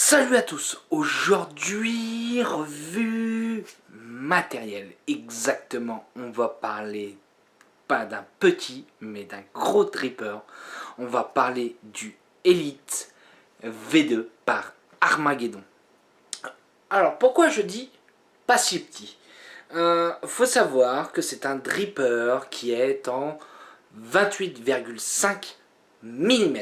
Salut à tous, aujourd'hui revue matériel, exactement, on va parler pas d'un petit mais d'un gros dripper, on va parler du Elite V2 par Armageddon. Alors pourquoi je dis pas si petit? Faut savoir que c'est un dripper qui est en 28,5 mm.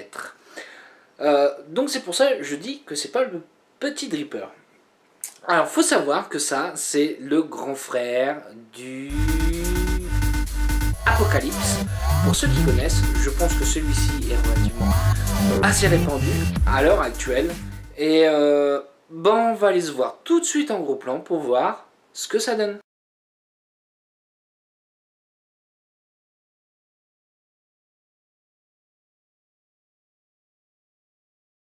Donc c'est pour ça que je dis que c'est pas le petit dripper. Alors faut savoir que ça c'est le grand frère du Apocalypse. Pour ceux qui connaissent, je pense que celui-ci est relativement assez répandu à l'heure actuelle. Et on va aller se voir tout de suite en gros plan pour voir ce que ça donne.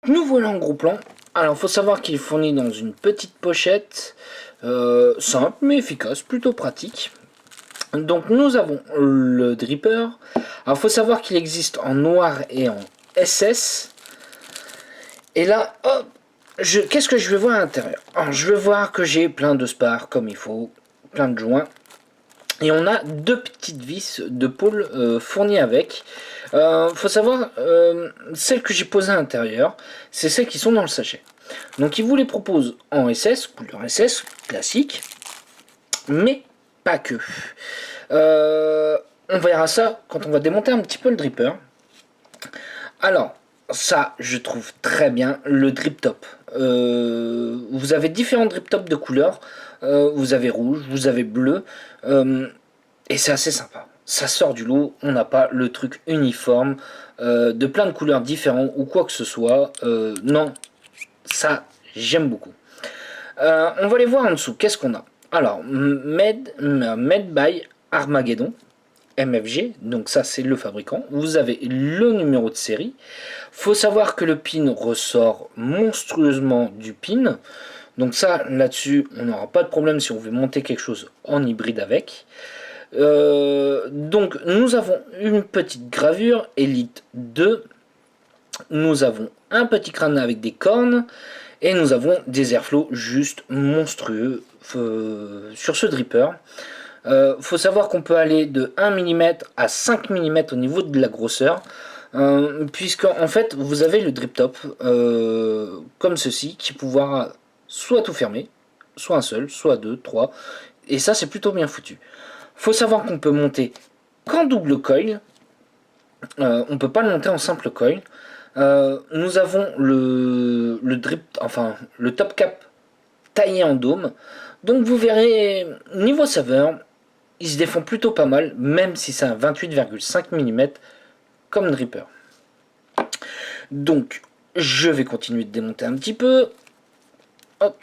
Nous voilà en gros plan. Alors faut savoir qu'il est fourni dans une petite pochette simple mais efficace, plutôt pratique. Donc nous avons le dripper. Alors faut savoir qu'il existe en noir et en SS. Et là, hop, qu'est-ce que je vais voir à l'intérieur? Alors je vais voir que j'ai plein de spars comme il faut, plein de joints. Et on a deux petites vis de pôle fournies avec. Faut savoir, celles que j'ai posées à l'intérieur, c'est celles qui sont dans le sachet. Donc ils vous les proposent en SS, couleur SS, classique, mais pas que. On verra ça quand on va démonter un petit peu le dripper. Alors, ça, je trouve très bien le drip top. Vous avez différents drip tops de couleurs. Vous avez rouge, vous avez bleu. Et c'est assez sympa. Ça sort du lot, on n'a pas le truc uniforme de plein de couleurs différentes ou quoi que ce soit. Non, ça, j'aime beaucoup. On va aller voir en dessous, qu'est-ce qu'on a? Alors, made by Armageddon, MFG, donc ça c'est le fabricant. Vous avez le numéro de série. Faut savoir que le pin ressort monstrueusement du pin. Donc ça, là-dessus, on n'aura pas de problème si on veut monter quelque chose en hybride avec. Donc nous avons une petite gravure Elite 2. Nous avons un petit crâne avec des cornes. Et nous avons des airflows juste monstrueux sur ce dripper. Faut savoir qu'on peut aller de 1 mm à 5 mm au niveau de la grosseur. Puisque en fait vous avez le drip top comme ceci qui pourra soit tout fermer, soit un seul, soit deux, trois. Et ça c'est plutôt bien foutu. Faut savoir qu'on peut monter qu'en double coil. On peut pas le monter en simple coil. Nous avons le drip, enfin le top cap taillé en dôme. Donc vous verrez, niveau saveur, il se défend plutôt pas mal, même si c'est un 28,5 mm comme dripper. Donc je vais continuer de démonter un petit peu. Hop.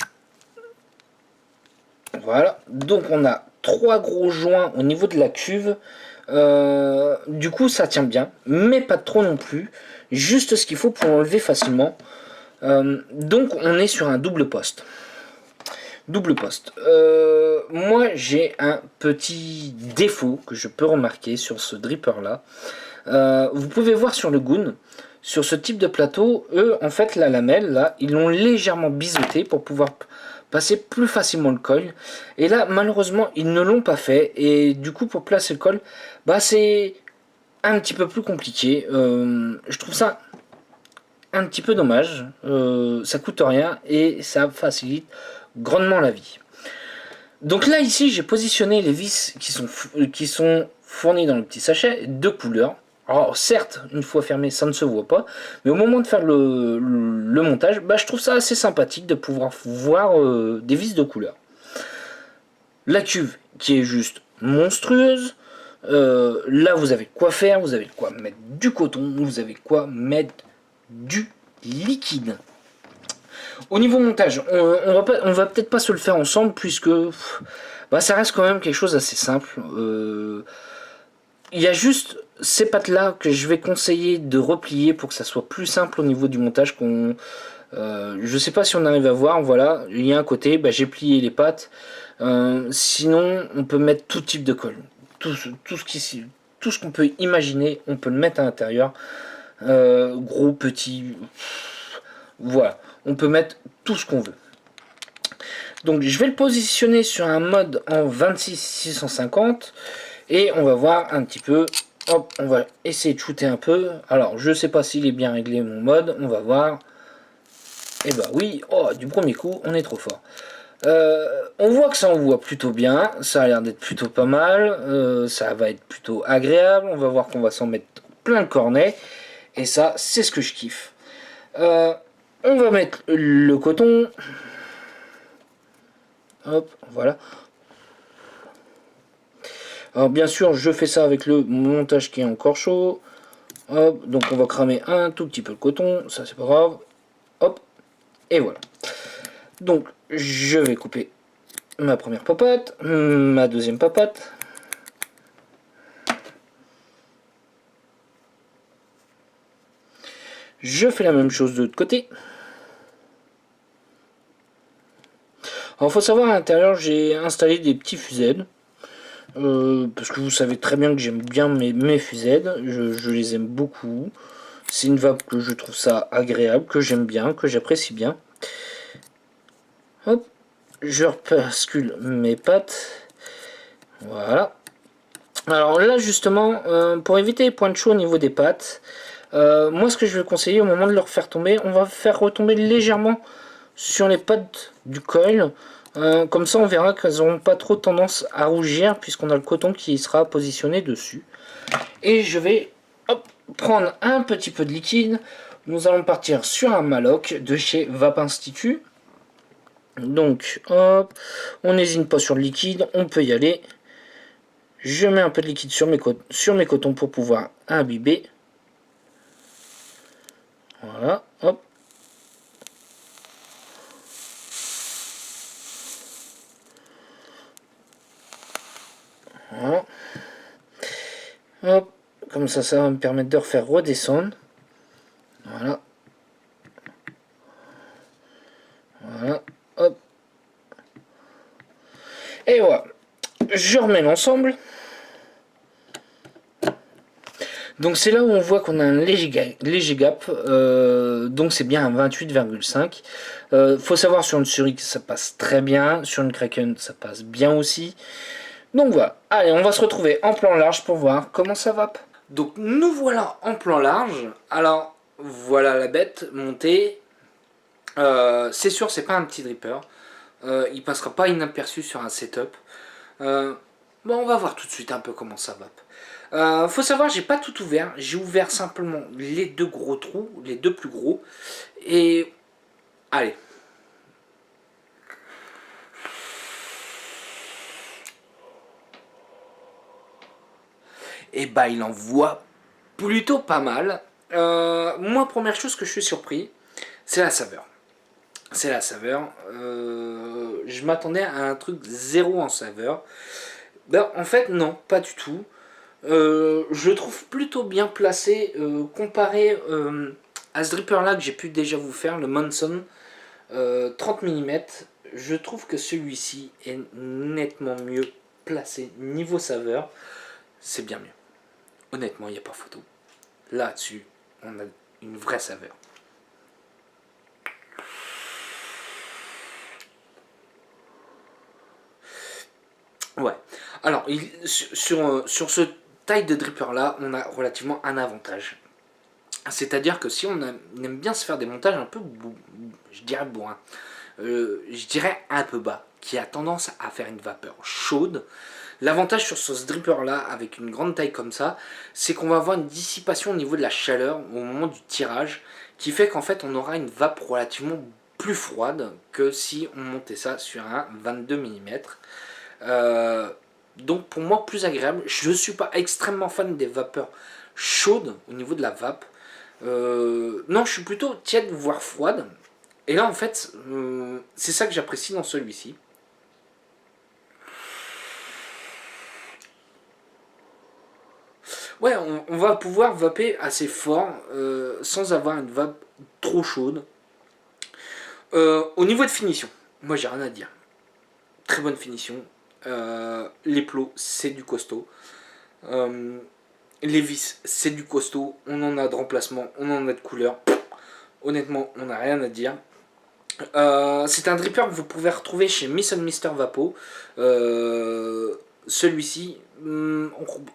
Voilà, donc on a trois gros joints au niveau de la cuve. Du coup ça tient bien, mais pas trop non plus, juste ce qu'il faut pour enlever facilement. Donc on est sur un double poste. Moi j'ai un petit défaut que je peux remarquer sur ce dripper là. Vous pouvez voir sur le Goon, sur ce type de plateau, eux en fait la lamelle là, ils l'ont légèrement biseauté pour pouvoir passer plus facilement le coil. Et là malheureusement ils ne l'ont pas fait, et du coup pour placer le coil, bah c'est un petit peu plus compliqué. Je trouve ça un petit peu dommage. Ça coûte rien et ça facilite grandement la vie. Donc là ici j'ai positionné les vis qui sont fournies dans le petit sachet de couleurs. Alors certes, une fois fermé, ça ne se voit pas, mais au moment de faire le montage, bah, je trouve ça assez sympathique de pouvoir voir des vis de couleur. La cuve qui est juste monstrueuse. Là vous avez quoi faire, vous avez quoi mettre du coton, vous avez quoi mettre du liquide. Au niveau montage, on va peut-être pas se le faire ensemble puisque bah, ça reste quand même quelque chose d'assez simple. Il y a juste ces pattes là que je vais conseiller de replier pour que ça soit plus simple au niveau du montage. Je sais pas si on arrive à voir, voilà, il y a un côté, bah, j'ai plié les pattes. Sinon on peut mettre tout type de colle, tout ce qu'on peut imaginer, on peut le mettre à l'intérieur, gros, petit, voilà. on peut mettre tout ce qu'on veut. Donc je vais le positionner sur un mode en 26-650 et on va voir un petit peu. Hop, on va essayer de shooter un peu. Alors je sais pas s'il est bien réglé mon mode, on va voir. Et bah oui, oh, du premier coup on est trop fort. On voit que ça envoie plutôt bien, ça a l'air d'être plutôt pas mal, ça va être plutôt agréable, on va voir qu'on va s'en mettre plein le cornet, et ça c'est ce que je kiffe. On va mettre le coton, hop, voilà. Alors bien sûr je fais ça avec le montage qui est encore chaud, hop, donc on va cramer un tout petit peu le coton, ça c'est pas grave, hop, et voilà. Donc je vais couper ma première papote, ma deuxième papote. Je fais la même chose de l'autre côté. Alors, faut savoir, à l'intérieur, j'ai installé des petits fusées. Parce que vous savez très bien que j'aime bien mes fusées. Je les aime beaucoup. C'est une vape que je trouve ça agréable, que j'aime bien, que j'apprécie bien. Hop. Je repascule mes pattes. Voilà. Alors là, justement, pour éviter les points de chaud au niveau des pattes, moi, ce que je vais conseiller au moment de leur faire tomber, on va faire retomber légèrement sur les pattes du coil. Comme ça, on verra qu'elles n'auront pas trop tendance à rougir puisqu'on a le coton qui sera positionné dessus. Et je vais prendre un petit peu de liquide. Nous allons partir sur un Maloc de chez Vape Institut. Donc, hop, on n'hésite pas sur le liquide, on peut y aller. Je mets un peu de liquide sur mes cotons pour pouvoir imbiber. Voilà, hop. Voilà. Hop, comme ça va me permettre de refaire redescendre. Voilà. Voilà, hop. Et voilà. Je remets l'ensemble. Donc c'est là où on voit qu'on a un léger gap, donc c'est bien un 28,5. Faut savoir sur une Zurich ça passe très bien, sur une Kraken ça passe bien aussi. Donc voilà, allez on va se retrouver en plan large pour voir comment ça va. Donc nous voilà en plan large, alors voilà la bête montée, c'est sûr c'est pas un petit dripper, il passera pas inaperçu sur un setup. Bon, on va voir tout de suite un peu comment ça va. Faut savoir, j'ai pas tout ouvert. J'ai ouvert simplement les deux gros trous, les deux plus gros. Et allez. Et bah, il en voit plutôt pas mal. Moi, première chose que je suis surpris, c'est la saveur. C'est la saveur. Je m'attendais à un truc zéro en saveur. Ben, en fait, non, pas du tout. Je le trouve plutôt bien placé comparé à ce dripper là que j'ai pu déjà vous faire, le Monson 30 mm. Je trouve que celui-ci est nettement mieux placé niveau saveur. C'est bien mieux. Honnêtement, il n'y a pas photo. Là-dessus, on a une vraie saveur. Ouais. Alors, sur ce taille de dripper là, on a relativement un avantage. C'est-à-dire que si on aime bien se faire des montages un peu, je dirais bourrin, je dirais un peu bas, qui a tendance à faire une vapeur chaude, l'avantage sur ce dripper là, avec une grande taille comme ça, c'est qu'on va avoir une dissipation au niveau de la chaleur au moment du tirage, qui fait qu'en fait on aura une vape relativement plus froide que si on montait ça sur un 22 mm. Donc pour moi plus agréable. Je ne suis pas extrêmement fan des vapeurs chaudes au niveau de la vape. Non, je suis plutôt tiède voire froide. Et là en fait c'est ça que j'apprécie dans celui-ci. Ouais, on va pouvoir vaper assez fort sans avoir une vape trop chaude. Au niveau de finition, moi j'ai rien à dire. Très bonne finition. Les plots, c'est du costaud. Les vis, c'est du costaud. On en a de remplacement, on en a de couleur. Honnêtement, on n'a rien à dire. C'est un dripper que vous pouvez retrouver chez Miss and Mister Vapo. Celui-ci, on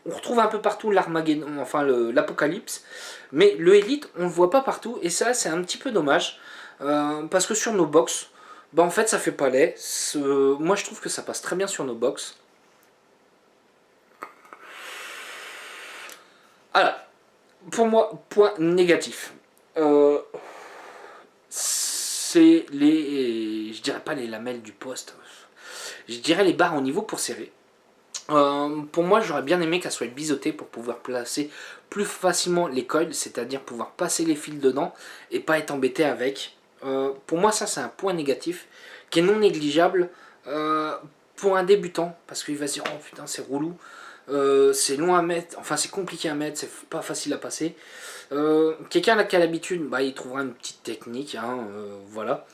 retrouve un peu partout l'Armageddon, enfin l'Apocalypse, mais le Elite, on le voit pas partout, et ça, c'est un petit peu dommage, parce que sur nos box, bah en fait, ça fait pas laid. Moi, je trouve que ça passe très bien sur nos box. Alors, pour moi, point négatif. C'est les, je dirais pas les lamelles du poste, je dirais les barres au niveau pour serrer. Pour moi, j'aurais bien aimé qu'elle soit biseautée pour pouvoir placer plus facilement les coils, c'est-à-dire pouvoir passer les fils dedans et pas être embêté avec. Pour moi, ça c'est un point négatif qui est non négligeable pour un débutant, parce qu'il va se dire oh putain c'est relou, c'est long à mettre, enfin c'est compliqué à mettre, c'est pas facile à passer. Quelqu'un qui a l'habitude, bah, il trouvera une petite technique, hein, voilà.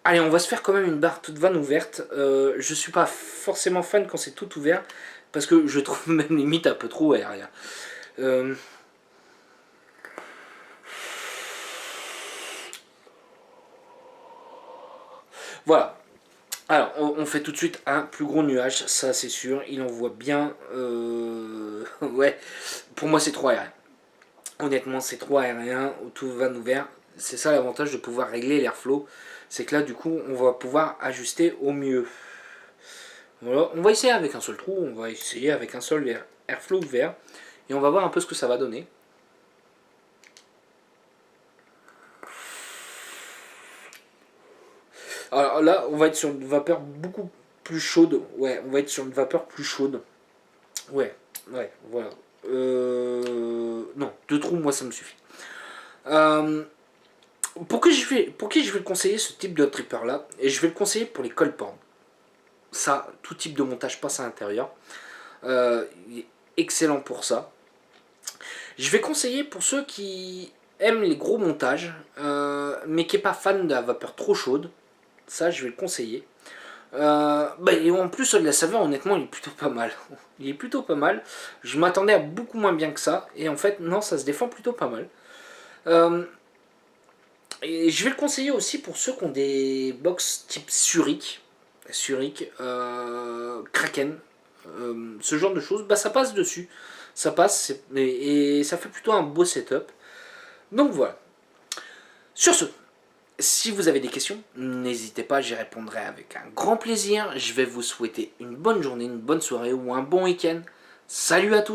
Allez, on va se faire quand même une barre toute vanne ouverte. Je suis pas forcément fan quand c'est tout ouvert, parce que je trouve même limite un peu trop aérien. Voilà. Alors, on fait tout de suite un plus gros nuage, ça c'est sûr. Il envoie bien. Ouais, pour moi c'est trop aérien. Honnêtement, c'est trop aérien, tout van ouvert. C'est ça l'avantage de pouvoir régler l'airflow. C'est que là, du coup, on va pouvoir ajuster au mieux. Voilà, on va essayer avec un seul trou, on va essayer avec un seul airflow ouvert. Et on va voir un peu ce que ça va donner. Alors là, on va être sur une vapeur beaucoup plus chaude. Ouais, on va être sur une vapeur plus chaude. Ouais, ouais, voilà. Non, 2 trous, moi ça me suffit. Pour qui je vais le conseiller ce type de tripper là? Et je vais le conseiller pour les colports. Ça, tout type de montage passe à l'intérieur. Il est excellent pour ça. Je vais conseiller pour ceux qui aiment les gros montages, mais qui n'est pas fan de la vapeur trop chaude. Ça, je vais le conseiller. Et en plus, la saveur, honnêtement, il est plutôt pas mal. Il est plutôt pas mal. Je m'attendais à beaucoup moins bien que ça. Et en fait, non, ça se défend plutôt pas mal. Et je vais le conseiller aussi pour ceux qui ont des box type Zurich, Kraken, ce genre de choses. Bah, ça passe dessus. Ça passe et ça fait plutôt un beau setup. Donc voilà. Sur ce, si vous avez des questions, n'hésitez pas, j'y répondrai avec un grand plaisir. Je vais vous souhaiter une bonne journée, une bonne soirée ou un bon week-end. Salut à tous!